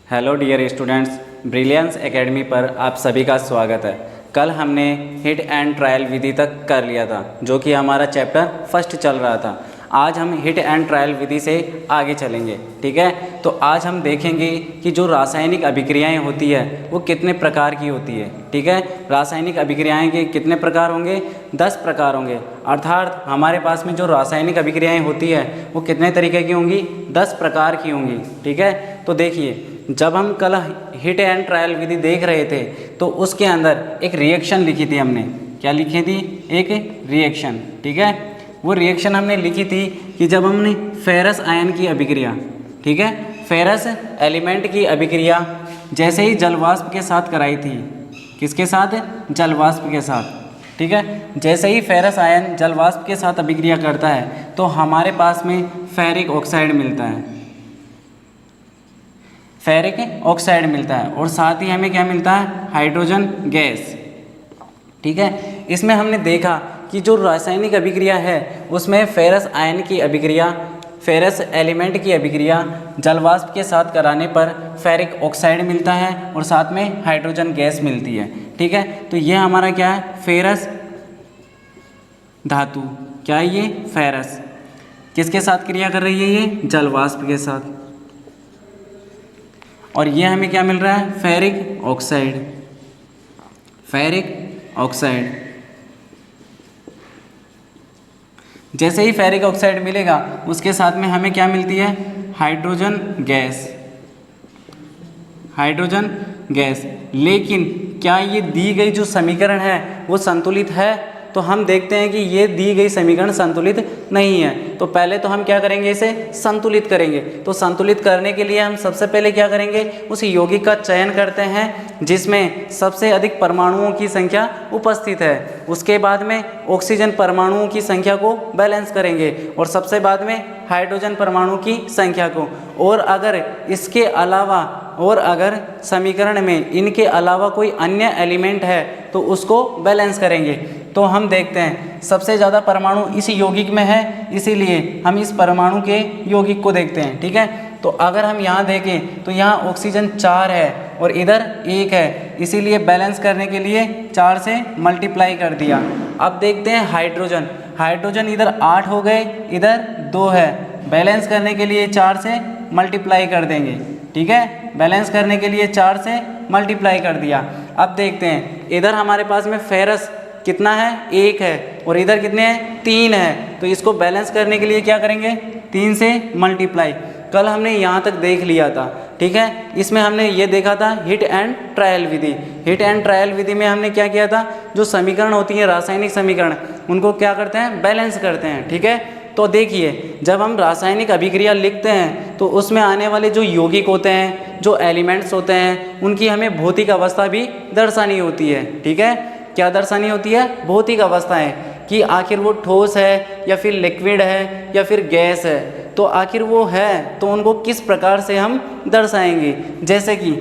Hello dear students, Brilliance Academy पर आप सभी का स्वागत है। कल हमने हिट एंड ट्रायल विधि तक कर लिया था, जो कि हमारा चैप्टर फर्स्ट चल रहा था। आज हम हिट एंड ट्रायल विधि से आगे चलेंगे, ठीक है। तो आज हम देखेंगे कि जो रासायनिक अभिक्रियाएं होती है वो कितने प्रकार की होती है, ठीक है। रासायनिक अभिक्रियाएं के कितने प्रकार होंगे? 10 प्रकार होंगे। अर्थात हमारे पास में जो रासायनिक अभिक्रियाएं होती है वो कितने तरीके की होंगी? 10 प्रकार की होंगी, ठीक है। तो देखिए, जब हम कल हिट एंड ट्रायल विधि देख रहे थे तो उसके अंदर एक रिएक्शन लिखी थी हमने। क्या लिखी थी? एक रिएक्शन, ठीक है। वो रिएक्शन हमने लिखी थी कि जब हमने फेरस आयन की अभिक्रिया, ठीक है, फेरस एलिमेंट की अभिक्रिया जैसे ही जलवाष्प के साथ कराई थी। किसके साथ? जलवाष्प के साथ, ठीक है। जैसे ही फेरस आयन जलवाष्प के साथ अभिक्रिया करता है तो हमारे पास में फेरिक ऑक्साइड मिलता है, फेरिक ऑक्साइड मिलता है। और साथ ही हमें क्या मिलता है? हाइड्रोजन गैस, ठीक है। इसमें हमने देखा कि जो रासायनिक अभिक्रिया है उसमें फेरस आयन की अभिक्रिया, फेरस एलिमेंट की अभिक्रिया जलवाष्प के साथ कराने पर फेरिक ऑक्साइड मिलता है और साथ में हाइड्रोजन गैस मिलती है, ठीक है। तो ये हमारा क्या है? फेरस धातु। क्या है ये? फेरस। किसके साथ क्रिया कर रही है ये? जलवाष्प के साथ। और ये हमें क्या मिल रहा है? Ferric oxide, ferric oxide. जैसे ही फेरिक ऑक्साइड मिलेगा उसके साथ में हमें क्या मिलती है? Hydrogen gas, hydrogen gas. लेकिन क्या ये दी गई जो समीकरण है वो संतुलित है? तो हम देखते हैं कि ये दी गई समीकरण संतुलित नहीं है। तो पहले तो हम क्या करेंगे? इसे संतुलित करेंगे। तो संतुलित करने के लिए हम सबसे पहले क्या करेंगे? उस यौगिक का चयन करते हैं जिसमें सबसे अधिक परमाणुओं की संख्या उपस्थित है। उसके बाद में ऑक्सीजन परमाणुओं की संख्या को बैलेंस करेंगे और सबसे बाद में हाइड्रोजन परमाणु की संख्या को। और अगर इसके अलावा, और अगर समीकरण में इनके अलावा कोई अन्य एलिमेंट है तो उसको बैलेंस करेंगे। तो हम देखते हैं सबसे ज़्यादा परमाणु इस यौगिक में है, इसीलिए हम इस परमाणु के यौगिक को देखते हैं, ठीक है। तो अगर हम यहाँ देखें तो यहाँ ऑक्सीजन 4 है और इधर 1 है, इसीलिए बैलेंस करने के लिए 4 से मल्टीप्लाई कर दिया। अब देखते हैं हाइड्रोजन। हाइड्रोजन इधर 8 हो गए, इधर 2 है। बैलेंस करने के लिए 4 से मल्टीप्लाई कर देंगे, ठीक है। बैलेंस करने के लिए 4 से मल्टीप्लाई कर दिया। अब देखते हैं इधर हमारे पास में फेरस कितना है? 1 है और इधर कितने हैं? 3 है। तो इसको बैलेंस करने के लिए क्या करेंगे? 3 से मल्टीप्लाई। कल हमने यहाँ तक देख लिया था, ठीक है। इसमें हमने ये देखा था हिट एंड ट्रायल विधि। हिट एंड ट्रायल विधि में हमने क्या किया था? जो समीकरण होती है, रासायनिक समीकरण, उनको क्या करते हैं? बैलेंस करते हैं, ठीक है। तो देखिए, जब हम रासायनिक अभिक्रिया लिखते हैं तो उसमें आने वाले जो यौगिक होते हैं, जो एलिमेंट्स होते हैं, उनकी हमें भौतिक अवस्था भी दर्शानी होती है, ठीक है। क्या दर्शानी होती है? भौतिक अवस्थाएं, कि आखिर वो ठोस है या फिर लिक्विड है या फिर गैस है। तो आखिर वो है तो उनको किस प्रकार से हम दर्शाएंगे? जैसे कि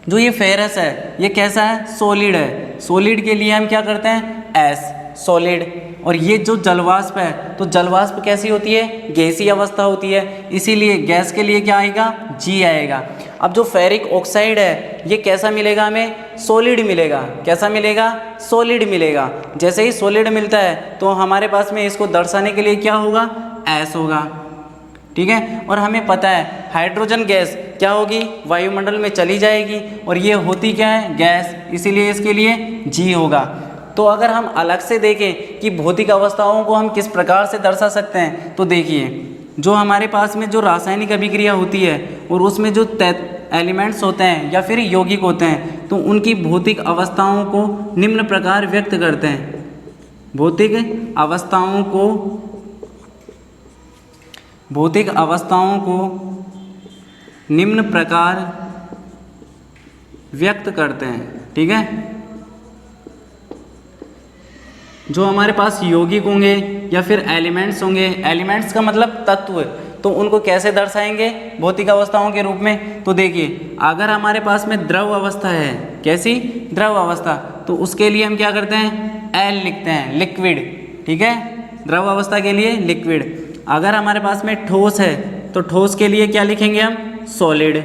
जो ये फेरस है ये कैसा है? सॉलिड है। सॉलिड के लिए हम क्या करते हैं? S, solid. और ये जो जलवाष्प है तो जलवाष्प कैसी होती है? गैसीय अवस्था होती है, इसीलिए गैस के लिए क्या आएगा? जी आएगा। अब जो फेरिक ऑक्साइड है ये कैसा मिलेगा हमें? सॉलिड मिलेगा। कैसा मिलेगा? सॉलिड मिलेगा। जैसे ही सॉलिड मिलता है तो हमारे पास में इसको दर्शाने के लिए क्या होगा? एस होगा, ठीक है। और हमें पता है हाइड्रोजन गैस क्या होगी? वायुमंडल में चली जाएगी और ये होती क्या है? गैस, इसीलिए इसके लिए जी होगा। तो अगर हम अलग से देखें कि भौतिक अवस्थाओं को हम किस प्रकार से दर्शा सकते हैं, तो देखिए, जो हमारे पास में जो रासायनिक अभिक्रिया होती है और उसमें जो एलिमेंट्स होते हैं या फिर यौगिक होते हैं तो उनकी भौतिक अवस्थाओं को निम्न प्रकार व्यक्त करते हैं। भौतिक अवस्थाओं को निम्न प्रकार व्यक्त करते हैं, ठीक है। जो हमारे पास यौगिक होंगे या फिर एलिमेंट्स होंगे, एलिमेंट्स का मतलब तत्व, तो उनको कैसे दर्शाएंगे? भौतिक अवस्थाओं के रूप में। तो देखिए, अगर हमारे पास में द्रव अवस्था है, कैसी? द्रव अवस्था, तो उसके लिए हम क्या करते हैं? एल लिखते हैं, लिक्विड, ठीक है। द्रव अवस्था के लिए लिक्विड। अगर हमारे पास में ठोस है तो ठोस के लिए क्या लिखेंगे हम? सॉलिड,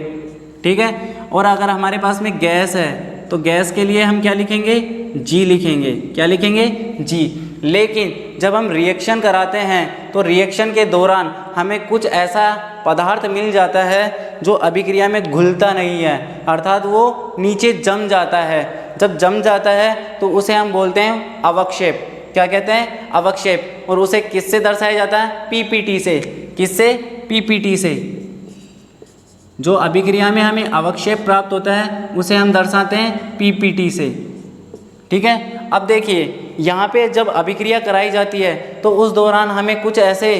ठीक है। और अगर हमारे पास में गैस है तो गैस के लिए हम क्या लिखेंगे, जी लिखेंगे। क्या लिखेंगे, जी। लेकिन जब हम रिएक्शन कराते हैं तो रिएक्शन के दौरान हमें कुछ ऐसा पदार्थ मिल जाता है जो अभिक्रिया में घुलता नहीं है, अर्थात वो नीचे जम जाता है। जब जम जाता है तो उसे हम बोलते हैं अवक्षेप। क्या कहते हैं, अवक्षेप। और उसे किससे दर्शाया जाता है, पीपीटी से। किससे, पीपीटी से। जो अभिक्रिया में हमें अवक्षेप प्राप्त होता है उसे हम दर्शाते हैं पीपीटी से। ठीक है। अब देखिए यहाँ पे जब अभिक्रिया कराई जाती है तो उस दौरान हमें कुछ ऐसे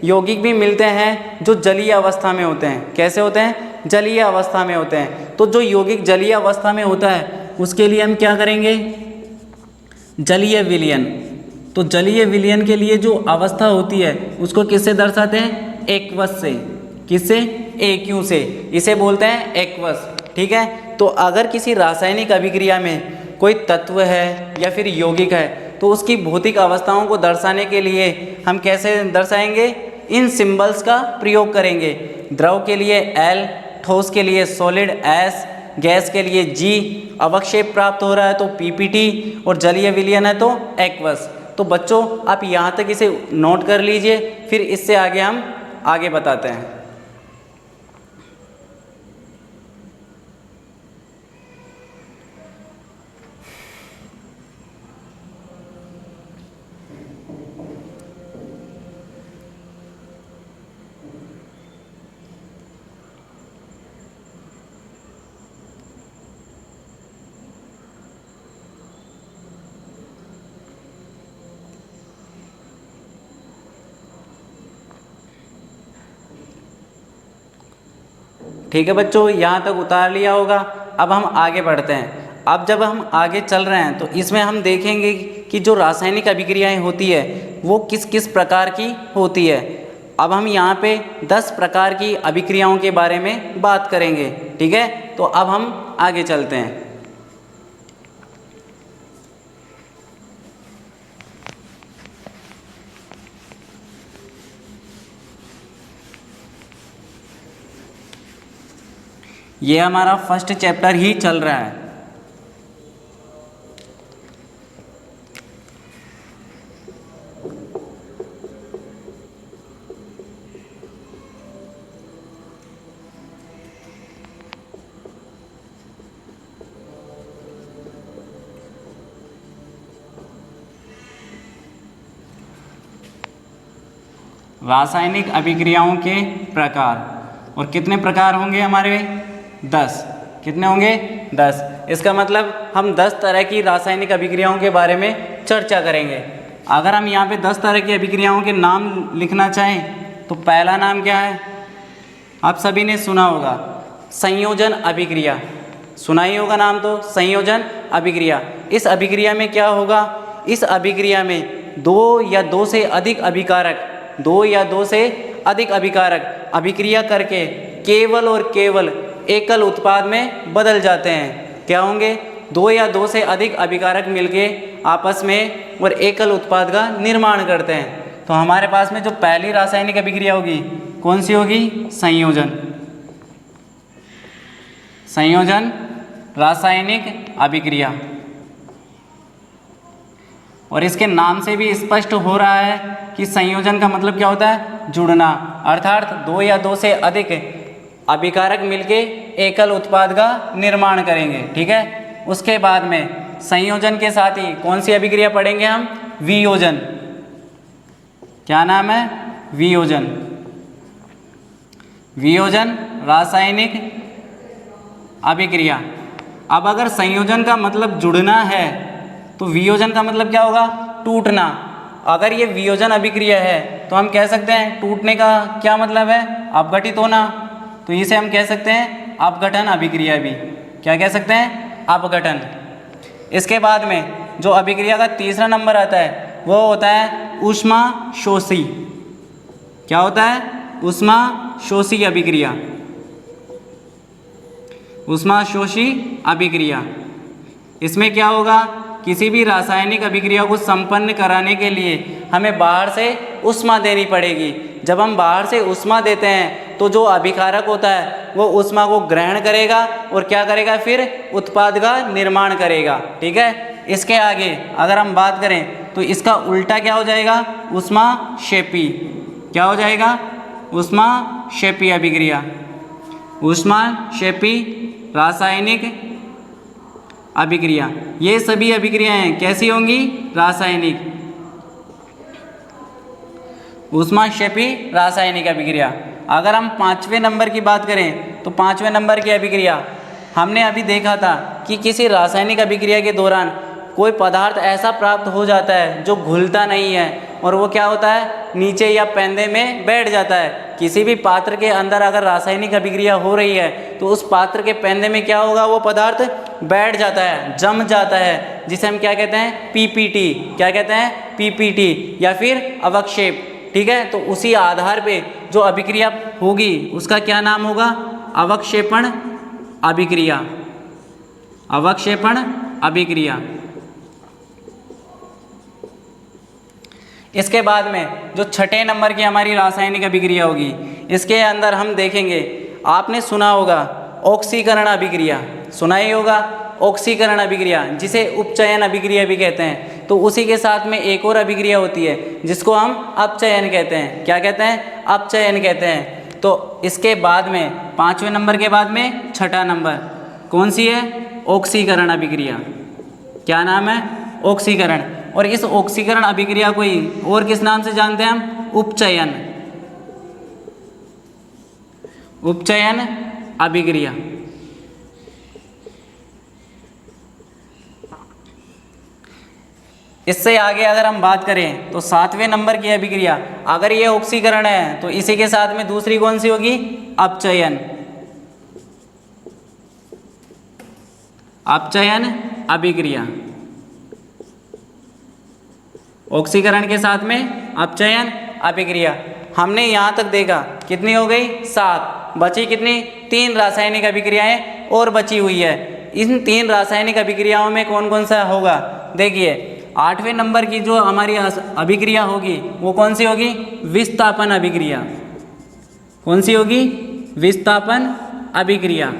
यौगिक भी मिलते हैं जो जलीय अवस्था में होते हैं। कैसे होते हैं, जलीय अवस्था में होते हैं। तो जो यौगिक जलीय अवस्था में होता है उसके लिए हम क्या करेंगे, जलीय विलयन। तो जलीय विलयन के लिए जो अवस्था होती है उसको किससे दर्शाते हैं, एक्वस से। किससे, AQ से। इसे बोलते हैं एक्वस। ठीक है। तो अगर किसी रासायनिक अभिक्रिया में कोई तत्व है या फिर यौगिक है तो उसकी भौतिक अवस्थाओं को दर्शाने के लिए हम कैसे दर्शाएंगे, इन सिंबल्स का प्रयोग करेंगे। द्रव के लिए L, ठोस के लिए सॉलिड S, गैस के लिए G, अवक्षेप प्राप्त हो रहा है तो PPT और जलीय विलयन है तो एक्वस। तो बच्चों आप यहाँ तक इसे नोट कर लीजिए, फिर इससे आगे हम आगे बताते हैं। ठीक है बच्चों, यहाँ तक उतार लिया होगा। अब हम आगे बढ़ते हैं। अब जब हम आगे चल रहे हैं तो इसमें हम देखेंगे कि जो रासायनिक अभिक्रियाएं होती है वो किस किस प्रकार की होती है। अब हम यहाँ पे 10 प्रकार की अभिक्रियाओं के बारे में बात करेंगे। ठीक है। तो अब हम आगे चलते हैं। ये हमारा फर्स्ट चैप्टर ही चल रहा है। रासायनिक अभिक्रियाओं के प्रकार, और कितने प्रकार होंगे हमारे, 10। कितने होंगे, 10। इसका मतलब हम 10 तरह की रासायनिक अभिक्रियाओं के बारे में चर्चा करेंगे। अगर हम यहाँ पे 10 तरह की अभिक्रियाओं के नाम लिखना चाहें तो पहला नाम क्या है, आप सभी ने सुना होगा, संयोजन अभिक्रिया। सुना ही होगा नाम तो, संयोजन अभिक्रिया। इस अभिक्रिया में क्या होगा, इस अभिक्रिया में 2 या 2 से अधिक अभिकारक अभिक्रिया करके केवल और केवल एकल उत्पाद में बदल जाते हैं। क्या होंगे, 2 या 2 से अधिक अभिकारक मिलके आपस में और एकल उत्पाद का निर्माण करते हैं। तो हमारे पास में जो पहली रासायनिक अभिक्रिया होगी कौन सी होगी, संयोजन। संयोजन रासायनिक अभिक्रिया। और इसके नाम से भी स्पष्ट हो रहा है कि संयोजन का मतलब क्या होता है, जुड़ना। अर्थात 2 या 2 से अधिक अभिकारक मिलके एकल उत्पाद का निर्माण करेंगे। ठीक है। उसके बाद में संयोजन के साथ ही कौन सी अभिक्रिया पढ़ेंगे हम, वियोजन। क्या नाम है, वियोजन। वियोजन रासायनिक अभिक्रिया। अब अगर संयोजन का मतलब जुड़ना है तो वियोजन का मतलब क्या होगा, टूटना। अगर ये वियोजन अभिक्रिया है तो हम कह सकते हैं टूटने का क्या मतलब है, अपघटित होना। तो इसे हम कह सकते हैं अपघटन अभिक्रिया भी। क्या कह सकते हैं, अपघटन। इसके बाद में जो अभिक्रिया का तीसरा नंबर आता है वो होता है ऊष्माशोषी। क्या होता है, ऊष्माशोषी अभिक्रिया। ऊष्माशोषी अभिक्रिया। इसमें क्या होगा, किसी भी रासायनिक अभिक्रिया को संपन्न कराने के लिए हमें बाहर से ऊष्मा देनी पड़ेगी। जब हम बाहर से ऊष्मा देते हैं तो जो अभिकारक होता है वो ऊष्मा को ग्रहण करेगा और क्या करेगा, फिर उत्पाद का निर्माण करेगा। ठीक है, इसके आगे अगर हम बात करें तो इसका उल्टा क्या हो जाएगा, ऊष्माक्षेपी। क्या हो जाएगा, ऊष्माक्षेपी अभिक्रिया। ऊष्माक्षेपी रासायनिक अभिक्रिया, ये सभी अभिक्रियाएं कैसी होंगी, रासायनिक। ऊष्माक्षेपी रासायनिक अभिक्रिया। अगर हम 5वें नंबर की बात करें तो 5वें नंबर की अभिक्रिया हमने अभी देखा था कि किसी रासायनिक अभिक्रिया के दौरान कोई पदार्थ ऐसा प्राप्त हो जाता है जो घुलता नहीं है और वो क्या होता है, नीचे या पेंदे में बैठ जाता है। किसी भी पात्र के अंदर अगर रासायनिक अभिक्रिया हो रही है तो उस पात्र के पेंदे में क्या होगा, वो पदार्थ बैठ जाता है, जम जाता है, जिसे हम क्या कहते हैं, पीपीटी। क्या कहते हैं, पीपीटी या फिर अवक्षेप। ठीक है, तो उसी आधार पे जो अभिक्रिया होगी उसका क्या नाम होगा, अवक्षेपण अभिक्रिया। अवक्षेपण अभिक्रिया। इसके बाद में जो 6ठे नंबर की हमारी रासायनिक अभिक्रिया होगी, इसके अंदर हम देखेंगे, आपने सुना होगा ऑक्सीकरण अभिक्रिया, सुना ही होगा ऑक्सीकरण अभिक्रिया, जिसे उपचयन अभिक्रिया भी कहते हैं। तो उसी के साथ में एक और अभिक्रिया होती है जिसको हम अपचयन कहते हैं। क्या कहते हैं, अपचयन कहते हैं। तो इसके बाद में 5वें नंबर के बाद में 6ठा नंबर कौन सी है, ऑक्सीकरण अभिक्रिया। क्या नाम है, ऑक्सीकरण। और इस ऑक्सीकरण अभिक्रिया को ही और किस नाम से जानते हैं हम, उपचयन। उपचयन अभिक्रिया। इससे आगे अगर हम बात करें तो 7वें नंबर की अभिक्रिया, अगर ये ऑक्सीकरण है तो इसी के साथ में दूसरी कौन सी होगी, अपचयन। अपचयन अभिक्रिया। ऑक्सीकरण के साथ में अपचयन अभिक्रिया। हमने यहाँ तक देखा, कितनी हो गई, 7। बची कितनी, 3 रासायनिक अभिक्रियाएं और बची हुई है। इन 3 रासायनिक अभिक्रियाओं में कौन कौन सा होगा, देखिए 8वें नंबर की जो हमारी अभिक्रिया होगी वो कौन सी होगी, विस्थापन अभिक्रिया। कौन सी होगी, विस्थापन अभिक्रिया।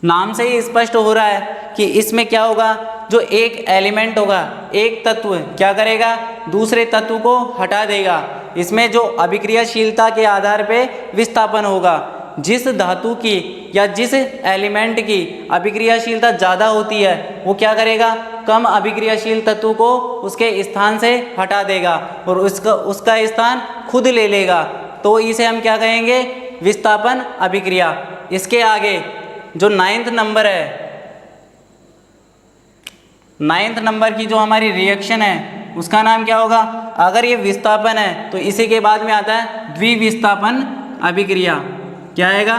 नाम से ही स्पष्ट हो रहा है कि इसमें क्या होगा, जो एक एलिमेंट होगा, एक तत्व क्या करेगा, दूसरे तत्व को हटा देगा। इसमें जो अभिक्रियाशीलता के आधार पे विस्थापन होगा। जिस धातु की या जिस एलिमेंट की अभिक्रियाशीलता ज़्यादा होती है वो क्या करेगा, कम अभिक्रियाशील तत्व को उसके स्थान से हटा देगा और उसका स्थान खुद ले लेगा। तो इसे हम क्या कहेंगे, विस्थापन अभिक्रिया। इसके आगे जो 9th नंबर है, 9th नंबर की जो हमारी रिएक्शन है उसका नाम क्या होगा, अगर ये विस्थापन है तो इसी के बाद में आता है द्विविस्थापन अभिक्रिया। क्या आएगा,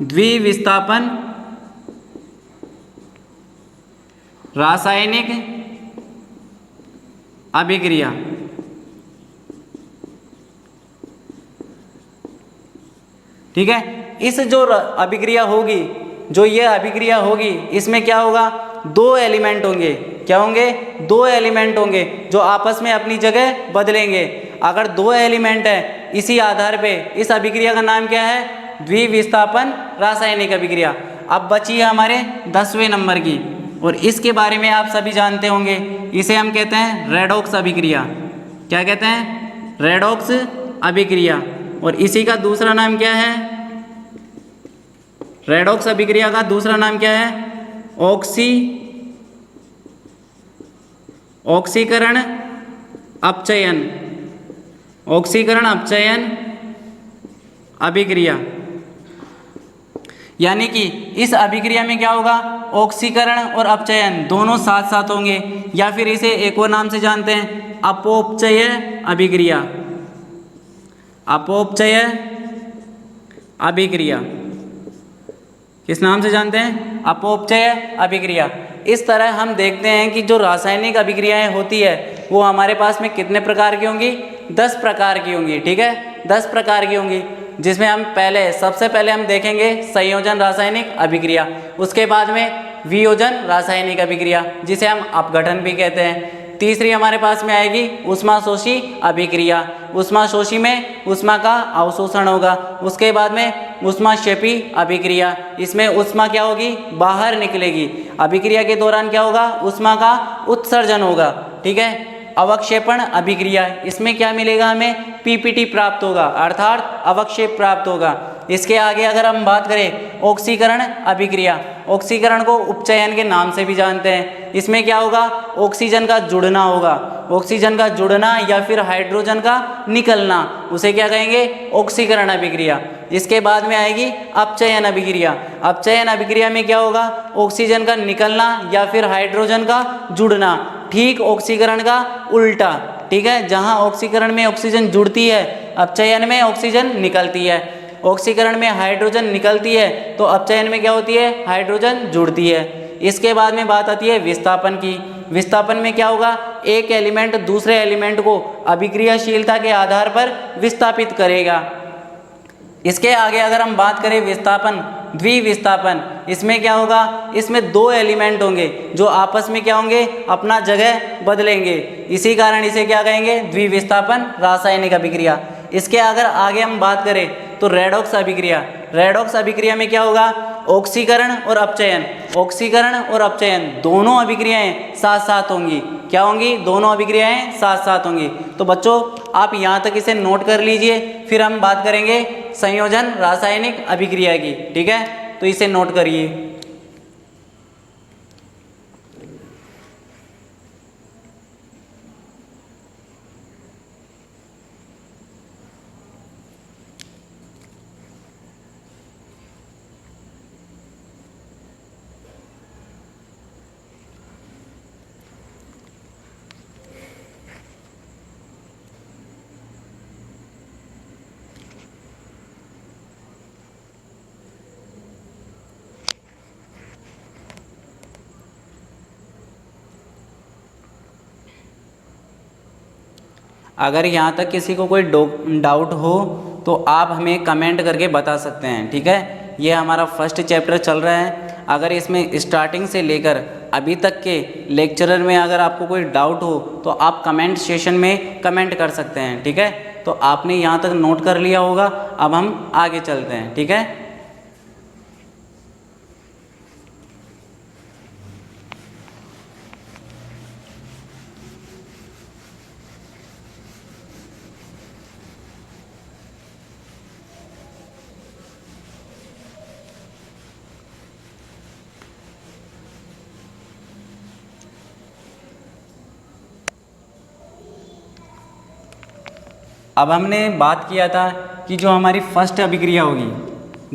द्विविस्थापन रासायनिक अभिक्रिया। ठीक है, इस जो अभिक्रिया होगी, जो ये अभिक्रिया होगी, इसमें क्या होगा, 2 एलिमेंट होंगे। क्या होंगे, 2 एलिमेंट होंगे जो आपस में अपनी जगह बदलेंगे। अगर 2 एलिमेंट है, इसी आधार पे इस अभिक्रिया का नाम क्या है, द्विविस्थापन रासायनिक अभिक्रिया। अब बची है हमारे 10वें नंबर की, और इसके बारे में आप सभी जानते होंगे। इसे हम कहते हैं रेडॉक्स अभिक्रिया। क्या कहते हैं, रेडॉक्स अभिक्रिया। और इसी का दूसरा नाम क्या है, रेडॉक्स अभिक्रिया का दूसरा नाम क्या है, ऑक्सीकरण अपचयन। ऑक्सीकरण अपचयन अभिक्रिया। यानी कि इस अभिक्रिया में क्या होगा, ऑक्सीकरण और अपचयन दोनों साथ साथ होंगे, या फिर इसे एक और नाम से जानते हैं, अपोपचय अभिक्रिया। अपोपचय अभिक्रिया किस नाम से जानते हैं, अपोपचय अभिक्रिया। इस तरह हम देखते हैं कि जो रासायनिक अभिक्रियाएं होती है वो हमारे पास में कितने प्रकार की होंगी, 10 प्रकार की होंगी। ठीक है, 10 प्रकार की होंगी, जिसमें हम सबसे पहले हम देखेंगे संयोजन रासायनिक अभिक्रिया, उसके बाद में वियोजन रासायनिक अभिक्रिया जिसे हम अपघटन भी कहते हैं, तीसरी हमारे पास में आएगी ऊष्माशोषी अभिक्रिया। ऊष्माशोषी में ऊष्मा का अवशोषण होगा। उसके बाद में ऊष्माक्षेपी अभिक्रिया, इसमें ऊष्मा क्या होगी, बाहर निकलेगी। अभिक्रिया के दौरान क्या होगा, ऊष्मा का उत्सर्जन होगा। ठीक है। अवक्षेपण अभिक्रिया, इसमें क्या मिलेगा, हमें पीपीटी प्राप्त होगा, अर्थात अवक्षेप प्राप्त होगा। इसके आगे अगर हम बात करें ऑक्सीकरण अभिक्रिया, ऑक्सीकरण को उपचयन के नाम से भी जानते हैं। इसमें क्या होगा, ऑक्सीजन का जुड़ना होगा। ऑक्सीजन का जुड़ना या फिर हाइड्रोजन का निकलना, उसे क्या कहेंगे, ऑक्सीकरण अभिक्रिया। इसके बाद में आएगी अपचयन अभिक्रिया। अपचयन अभिक्रिया में क्या होगा, ऑक्सीजन का निकलना या फिर हाइड्रोजन का जुड़ना, ठीक ऑक्सीकरण का उल्टा। ठीक है, जहां ऑक्सीकरण में ऑक्सीजन जुड़ती है, अपचयन में ऑक्सीजन निकलती है। ऑक्सीकरण में हाइड्रोजन निकलती है तो अपचयन में क्या होती है, हाइड्रोजन जुड़ती है। इसके बाद में बात आती है विस्थापन की। विस्थापन में क्या होगा, एक एलिमेंट दूसरे एलिमेंट को अभिक्रियाशीलता के आधार पर विस्थापित करेगा। इसके आगे अगर हम बात करें विस्थापन, द्विविस्थापन, इसमें क्या होगा, इसमें दो एलिमेंट होंगे जो आपस में क्या होंगे, अपना जगह बदलेंगे। इसी कारण इसे क्या कहेंगे, द्विविस्थापन रासायनिक अभिक्रिया। इसके अगर आगे हम बात करें तो रेडॉक्स अभिक्रिया। रेडॉक्स अभिक्रिया में क्या होगा, ऑक्सीकरण और अपचयन, ऑक्सीकरण और अपचयन दोनों अभिक्रियाएं साथ साथ होंगी। क्या होंगी, दोनों अभिक्रियाएं साथ साथ होंगी। तो बच्चों आप यहाँ तक इसे नोट कर लीजिए, फिर हम बात करेंगे संयोजन रासायनिक अभिक्रिया की। ठीक है, तो इसे नोट करिए। अगर यहाँ तक किसी को कोई डाउट हो तो आप हमें कमेंट करके बता सकते हैं। ठीक है, ये हमारा फर्स्ट चैप्टर चल रहा है। अगर इसमें स्टार्टिंग से लेकर अभी तक के लेक्चरर में अगर आपको कोई डाउट हो तो आप कमेंट सेशन में कमेंट कर सकते हैं। ठीक है, तो आपने यहाँ तक नोट कर लिया होगा। अब हम आगे चलते हैं। ठीक है, अब हमने बात किया था कि जो हमारी फर्स्ट अभिक्रिया होगी,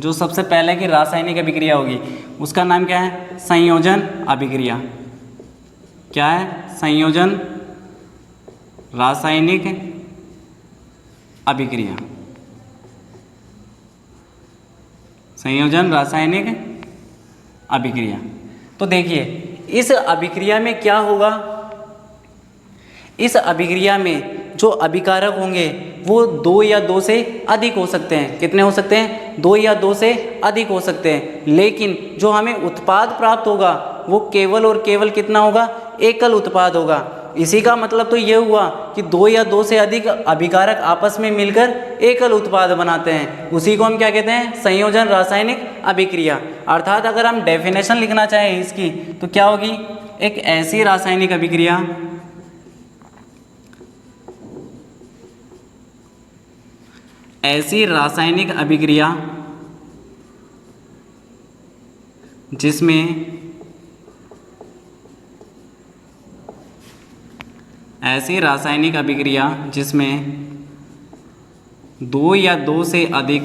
जो सबसे पहले की रासायनिक अभिक्रिया होगी, उसका नाम क्या है, संयोजन अभिक्रिया। क्या है, संयोजन रासायनिक अभिक्रिया। संयोजन रासायनिक अभिक्रिया। तो देखिए इस अभिक्रिया में क्या होगा, इस अभिक्रिया में जो अभिकारक होंगे वो 2 या 2 से अधिक हो सकते हैं। कितने हो सकते हैं, 2 या 2 से अधिक हो सकते हैं। लेकिन जो हमें उत्पाद प्राप्त होगा वो केवल और केवल कितना होगा, एकल उत्पाद होगा। इसी का मतलब तो ये हुआ कि 2 या 2 से अधिक अभिकारक आपस में मिलकर एकल उत्पाद बनाते हैं। उसी को हम क्या कहते हैं, संयोजन रासायनिक अभिक्रिया। अर्थात अगर हम डेफिनेशन लिखना चाहें इसकी तो क्या होगी, एक ऐसी रासायनिक अभिक्रिया ऐसी रासायनिक अभिक्रिया जिसमें 2 या 2 से अधिक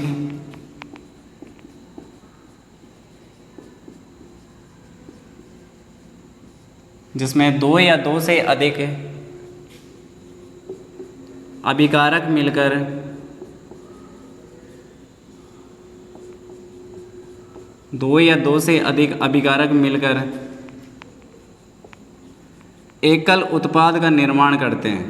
अभिकारक मिलकर एकल उत्पाद का निर्माण करते हैं।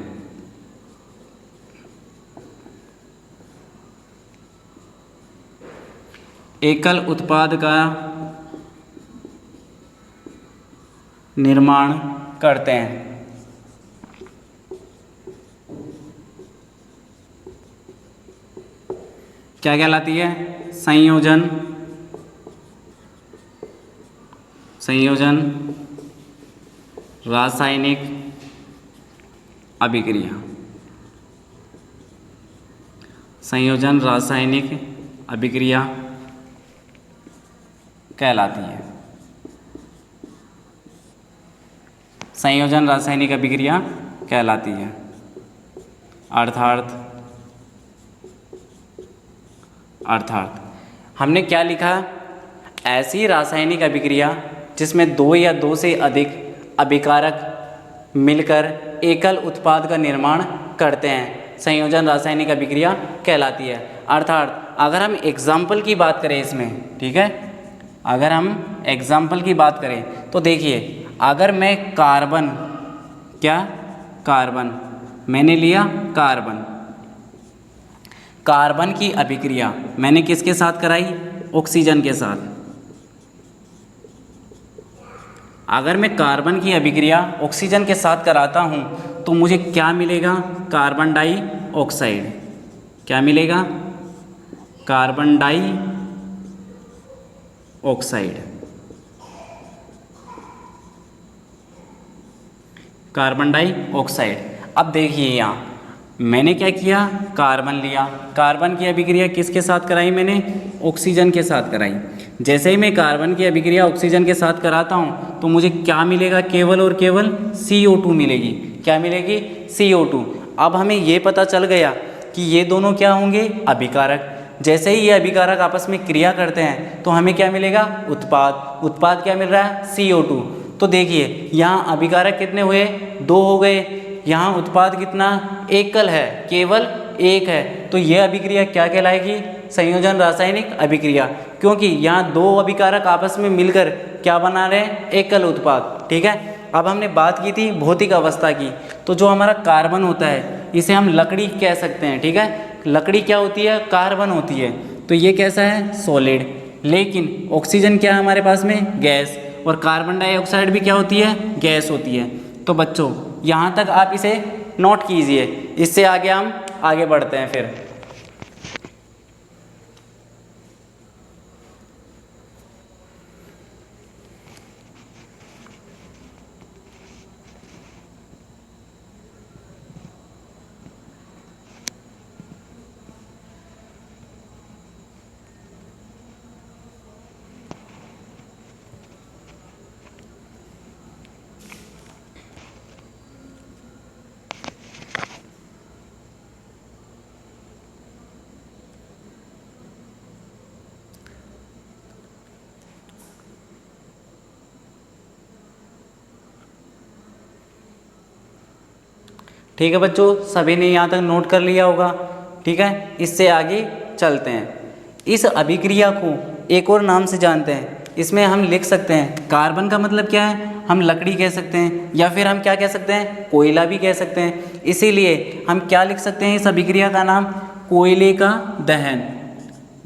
एकल उत्पाद का निर्माण करते हैं। क्या कहलाती है? संयोजन। संयोजन रासायनिक अभिक्रिया। संयोजन रासायनिक अभिक्रिया कहलाती है। संयोजन रासायनिक अभिक्रिया कहलाती है। अर्थात हमने क्या लिखा? ऐसी रासायनिक अभिक्रिया जिसमें दो या दो से अधिक अभिकारक मिलकर एकल उत्पाद का निर्माण करते हैं, संयोजन रासायनिक अभिक्रिया कहलाती है। अर्थात अगर हम एग्जाम्पल की बात करें इसमें, ठीक है, अगर हम एग्जाम्पल की बात करें तो देखिए, अगर मैं कार्बन, क्या कार्बन, मैंने लिया कार्बन, कार्बन की अभिक्रिया मैंने किसके साथ कराई? ऑक्सीजन के साथ। अगर मैं कार्बन की अभिक्रिया ऑक्सीजन के साथ कराता हूँ तो मुझे क्या मिलेगा? Carbon dioxide. क्या मिलेगा? Carbon dioxide. Carbon dioxide. अब देखिए यहाँ मैंने क्या किया? कार्बन लिया, कार्बन की अभिक्रिया किसके साथ कराई? मैंने ऑक्सीजन के साथ कराई। जैसे ही मैं कार्बन की अभिक्रिया ऑक्सीजन के साथ कराता हूँ तो मुझे क्या मिलेगा? केवल और केवल CO2 मिलेगी। क्या मिलेगी? CO2। अब हमें ये पता चल गया कि ये दोनों क्या होंगे? अभिकारक। जैसे ही ये अभिकारक आपस में क्रिया करते हैं तो हमें क्या मिलेगा? उत्पाद। उत्पाद क्या मिल रहा है? CO2। तो देखिए यहाँ अभिकारक कितने हुए? 2 हो गए। यहाँ उत्पाद कितना? एकल है, केवल एक है। तो यह अभिक्रिया क्या कहलाएगी? संयोजन रासायनिक अभिक्रिया, क्योंकि यहाँ 2 अभिकारक आपस में मिलकर क्या बना रहे हैं? एकल उत्पाद। ठीक है। अब हमने बात की थी भौतिक अवस्था की, तो जो हमारा कार्बन होता है इसे हम लकड़ी कह सकते हैं। ठीक है, लकड़ी क्या होती है? कार्बन होती है। तो ये कैसा है? सॉलिड। लेकिन ऑक्सीजन क्या है हमारे पास में? गैस। और कार्बन डाइऑक्साइड भी क्या होती है? गैस होती है। तो बच्चों यहाँ तक आप इसे नोट कीजिए, इससे आगे हम आगे बढ़ते हैं फिर। ठीक है बच्चों, सभी ने यहाँ तक नोट कर लिया होगा। ठीक है, इससे आगे चलते हैं। इस अभिक्रिया को एक और नाम से जानते हैं। इसमें हम लिख सकते हैं, कार्बन का मतलब क्या है? हम लकड़ी कह सकते हैं, या फिर हम क्या कह सकते हैं? कोयला भी कह सकते हैं। इसीलिए हम क्या लिख सकते हैं? इस अभिक्रिया का नाम कोयले का दहन।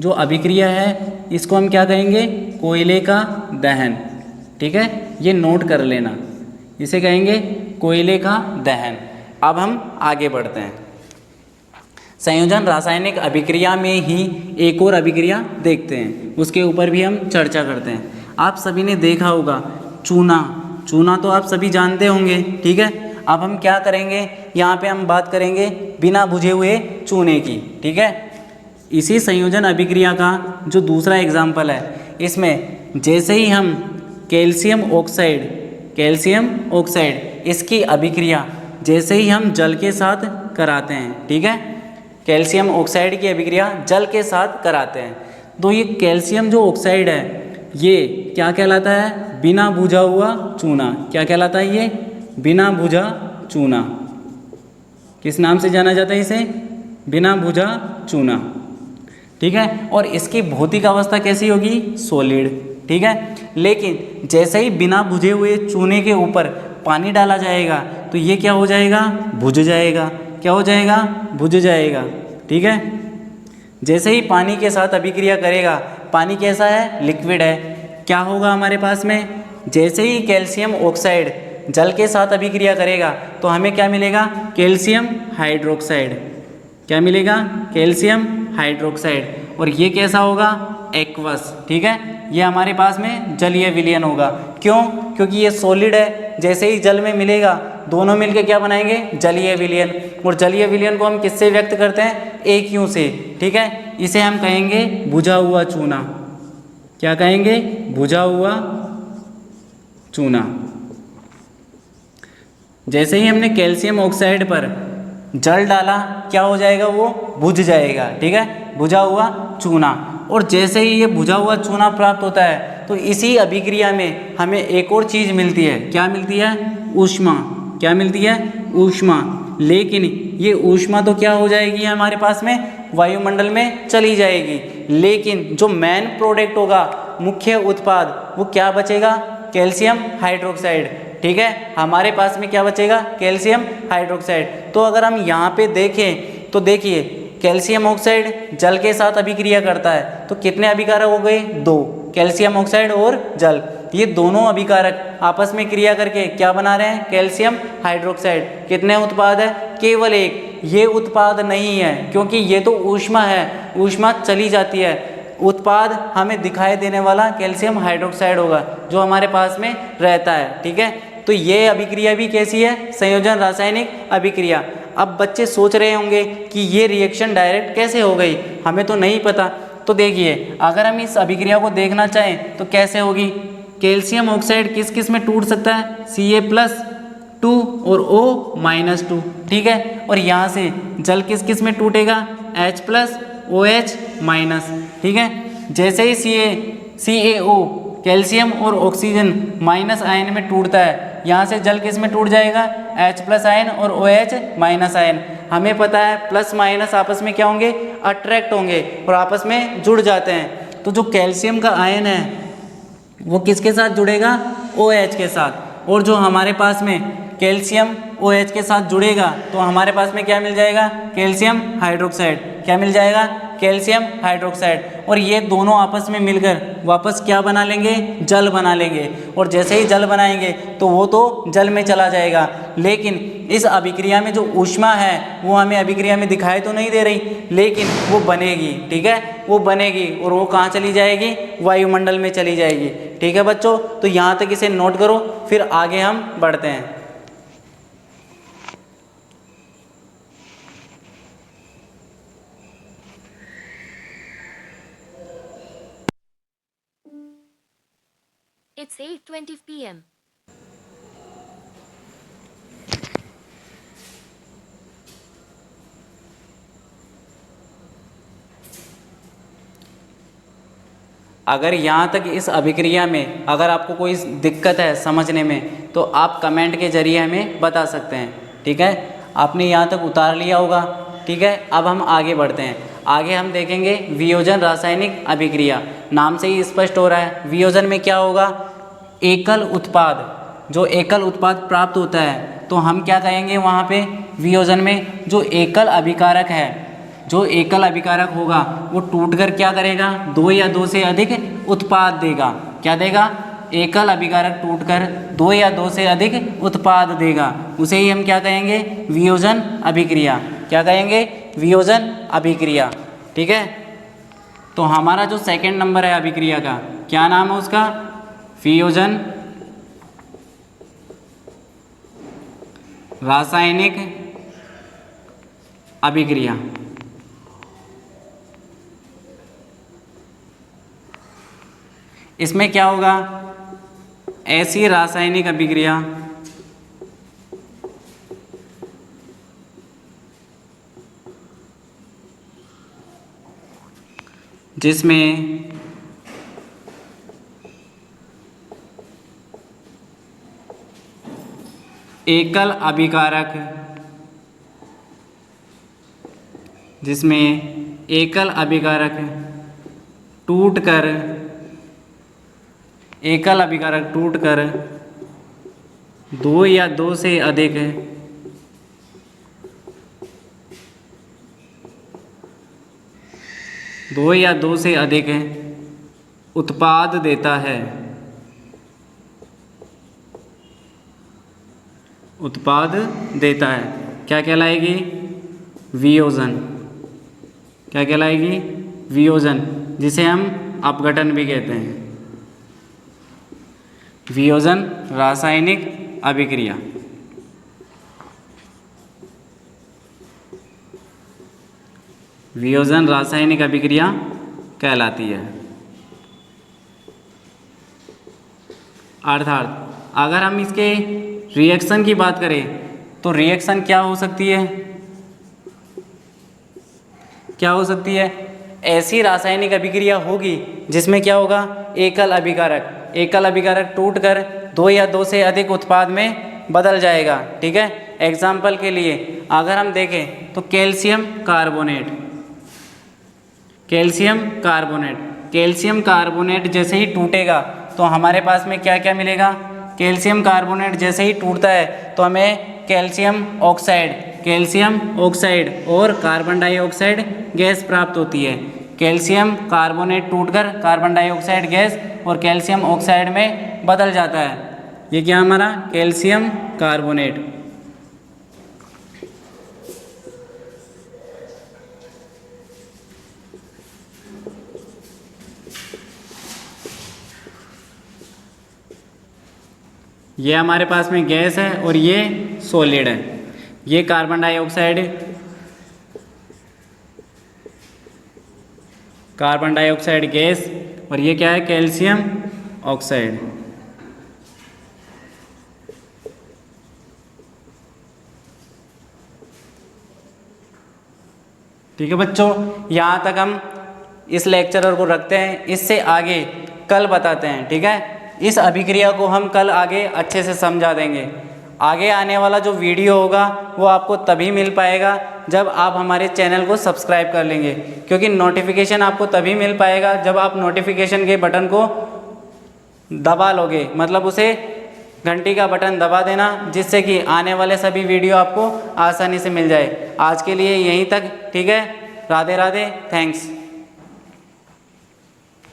जो अभिक्रिया है इसको हम क्या कहेंगे? कोयले का दहन। ठीक है, ये नोट कर लेना, इसे कहेंगे कोयले का दहन। अब हम आगे बढ़ते हैं। संयोजन रासायनिक अभिक्रिया में ही एक और अभिक्रिया देखते हैं, उसके ऊपर भी हम चर्चा करते हैं। आप सभी ने देखा होगा चूना। चूना तो आप सभी जानते होंगे। ठीक है, अब हम क्या करेंगे? यहाँ पे हम बात करेंगे बिना बुझे हुए चूने की। ठीक है, इसी संयोजन अभिक्रिया का जो दूसरा एग्जाम्पल है, इसमें जैसे ही हम कैल्शियम ऑक्साइड इसकी अभिक्रिया जैसे ही हम जल के साथ कराते हैं, ठीक है, कैल्शियम ऑक्साइड की अभिक्रिया जल के साथ कराते हैं, तो ये कैल्शियम जो ऑक्साइड है ये क्या कहलाता है? बिना बुझा हुआ चूना। क्या कहलाता है ये? बिना बुझा चूना। किस नाम से जाना जाता है इसे? बिना बुझा चूना। ठीक है, और इसकी भौतिक अवस्था कैसी होगी? सॉलिड। ठीक है, लेकिन जैसे ही बिना बुझे हुए चूने के ऊपर पानी डाला जाएगा तो ये क्या हो जाएगा? बुझ जाएगा। क्या हो जाएगा? बुझ जाएगा। ठीक है, जैसे ही पानी के साथ अभिक्रिया करेगा, पानी कैसा है? लिक्विड है। क्या होगा हमारे पास में? जैसे ही कैल्शियम ऑक्साइड जल के साथ अभिक्रिया करेगा तो हमें क्या मिलेगा? Calcium hydroxide. क्या मिलेगा? Calcium hydroxide. और ये कैसा होगा, एक्वस। ठीक है, ये हमारे पास में जलीय विलयन होगा। क्यों? क्योंकि ये सॉलिड है, जैसे ही जल में मिलेगा दोनों मिलके क्या बनाएंगे, जलीय विलयन। और जलीय विलयन को हम किससे व्यक्त करते हैं, एक यूं से। ठीक है, इसे हम कहेंगे बुझा हुआ चूना। क्या कहेंगे, बुझा हुआ चूना। जैसे ही हमने कैल्शियम ऑक्साइड पर जल डाला क्या हो जाएगा, वो बुझ जाएगा। ठीक है, बुझा हुआ चूना। और जैसे ही ये बुझा हुआ चूना प्राप्त होता है तो इसी अभिक्रिया में हमें एक और चीज़ मिलती है। क्या मिलती है, ऊष्मा। क्या मिलती है, ऊष्मा। लेकिन ये ऊष्मा तो क्या हो जाएगी हमारे पास में, वायुमंडल में चली जाएगी। लेकिन जो मेन प्रोडक्ट होगा, मुख्य उत्पाद, वो क्या बचेगा, कैल्शियम हाइड्रोक्साइड। ठीक है, हमारे पास में क्या बचेगा, कैल्शियम हाइड्रोक्साइड। तो अगर हम यहाँ पे देखें तो देखिए कैल्शियम ऑक्साइड जल के साथ अभिक्रिया करता है, तो कितने अभिकारक हो गए, 2, कैल्शियम ऑक्साइड और जल। ये दोनों अभिकारक आपस में क्रिया करके क्या बना रहे हैं, कैल्शियम हाइड्रोक्साइड। कितने उत्पाद है, केवल एक। ये उत्पाद नहीं है क्योंकि ये तो ऊष्मा है, ऊष्मा चली जाती है। उत्पाद हमें दिखाई देने वाला कैल्शियम हाइड्रोक्साइड होगा जो हमारे पास में रहता है। ठीक है, तो ये अभिक्रिया भी कैसी है, संयोजन रासायनिक अभिक्रिया। अब बच्चे सोच रहे होंगे कि ये रिएक्शन डायरेक्ट कैसे हो गई, हमें तो नहीं पता। तो देखिए, अगर हम इस अभिक्रिया को देखना चाहें तो कैसे होगी, कैल्शियम ऑक्साइड किस किस में टूट सकता है, Ca+2 और O-2। ठीक है, और यहाँ से जल किस किस में टूटेगा, H+OH-। ठीक है, जैसे ही CaO कैल्शियम और ऑक्सीजन माइनस आयन में टूटता है, यहाँ से जल किस में टूट जाएगा, H+ आयन और OH- आयन। हमें पता है प्लस माइनस आपस में क्या होंगे, अट्रैक्ट होंगे और आपस में जुड़ जाते हैं। तो जो कैल्शियम का आयन है वो किसके साथ जुड़ेगा, OH के साथ। और जो हमारे पास में कैल्शियम OH के साथ जुड़ेगा तो हमारे पास में क्या मिल जाएगा, कैल्शियम हाइड्रोक्साइड। क्या मिल जाएगा, कैल्शियम हाइड्रोक्साइड। और ये दोनों आपस में मिलकर वापस क्या बना लेंगे, जल बना लेंगे। और जैसे ही जल बनाएंगे तो वो तो जल में चला जाएगा। लेकिन इस अभिक्रिया में जो ऊष्मा है वो हमें अभिक्रिया में दिखाई तो नहीं दे रही, लेकिन वो बनेगी। ठीक है, वो बनेगी और वो कहाँ चली जाएगी, वायुमंडल में चली जाएगी। ठीक है बच्चों, तो यहाँ तक इसे नोट करो, फिर आगे हम बढ़ते हैं। It's 8:20 p.m. अगर यहाँ तक इस अभिक्रिया में अगर आपको कोई दिक्कत है समझने में तो आप कमेंट के जरिए हमें बता सकते हैं। ठीक है, आपने यहाँ तक उतार लिया होगा। ठीक है, अब हम आगे बढ़ते हैं। आगे हम देखेंगे वियोजन रासायनिक अभिक्रिया। नाम से ही स्पष्ट हो रहा है, वियोजन में क्या होगा, एकल उत्पाद। जो एकल उत्पाद प्राप्त होता है तो हम क्या कहेंगे वहाँ पे, वियोजन में जो एकल अभिकारक है, जो एकल अभिकारक होगा वो टूटकर क्या करेगा, 2 या 2 से अधिक उत्पाद देगा। क्या देगा, एकल अभिकारक टूटकर 2 या 2 से अधिक उत्पाद देगा। उसे ही हम क्या कहेंगे, वियोजन अभिक्रिया। क्या कहेंगे, वियोजन अभिक्रिया। ठीक है, तो हमारा जो सेकंड नंबर है अभिक्रिया का, क्या नाम है उसका, वियोजन रासायनिक अभिक्रिया। इसमें क्या होगा, ऐसी रासायनिक अभिक्रिया जिसमें एकल अभिकारक, जिसमें एकल अभिकारक टूटकर, एकल अभिकारक टूटकर 2 या 2 से अधिक उत्पाद देता है। उत्पाद देता है क्या कहलाएगी, वियोजन। क्या कहलाएगी, वियोजन, जिसे हम अपघटन भी कहते हैं। वियोजन रासायनिक अभिक्रिया। वियोजन रासायनिक अभिक्रिया कहलाती है। अर्थात अगर हम इसके रिएक्शन की बात करें तो रिएक्शन क्या हो सकती है, क्या हो सकती है? ऐसी रासायनिक अभिक्रिया होगी जिसमें क्या होगा, एकल अभिकारक, एकल अभिकारक टूटकर दो या दो से अधिक उत्पाद में बदल जाएगा। ठीक है, एग्जाम्पल के लिए अगर हम देखें तो calcium carbonate, calcium carbonate, calcium carbonate जैसे ही टूटेगा तो हमारे पास में क्या क्या मिलेगा? कैल्शियम कार्बोनेट जैसे ही टूटता है तो हमें कैल्शियम ऑक्साइड, कैल्शियम ऑक्साइड और कार्बन डाइऑक्साइड गैस प्राप्त होती है। कैल्शियम कार्बोनेट टूटकर कार्बन डाइऑक्साइड गैस और कैल्शियम ऑक्साइड में बदल जाता है। ये क्या हमारा कैल्शियम कार्बोनेट। ये हमारे पास में गैस है और ये सॉलिड है। ये carbon dioxide, carbon dioxide gas और ये क्या है? Calcium oxide. ठीक है बच्चों, यहाँ तक हम इस लेक्चर को रखते हैं। इससे आगे कल बताते हैं। ठीक है, इस अभिक्रिया को हम कल आगे अच्छे से समझा देंगे। आगे आने वाला जो वीडियो होगा वो आपको तभी मिल पाएगा जब आप हमारे चैनल को सब्सक्राइब कर लेंगे, क्योंकि नोटिफिकेशन आपको तभी मिल पाएगा जब आप नोटिफिकेशन के बटन को दबा लोगे, मतलब उसे घंटी का बटन दबा देना, जिससे कि आने वाले सभी वीडियो आपको आसानी से मिल जाए। आज के लिए यहीं तक। ठीक है, राधे राधे, थैंक्स।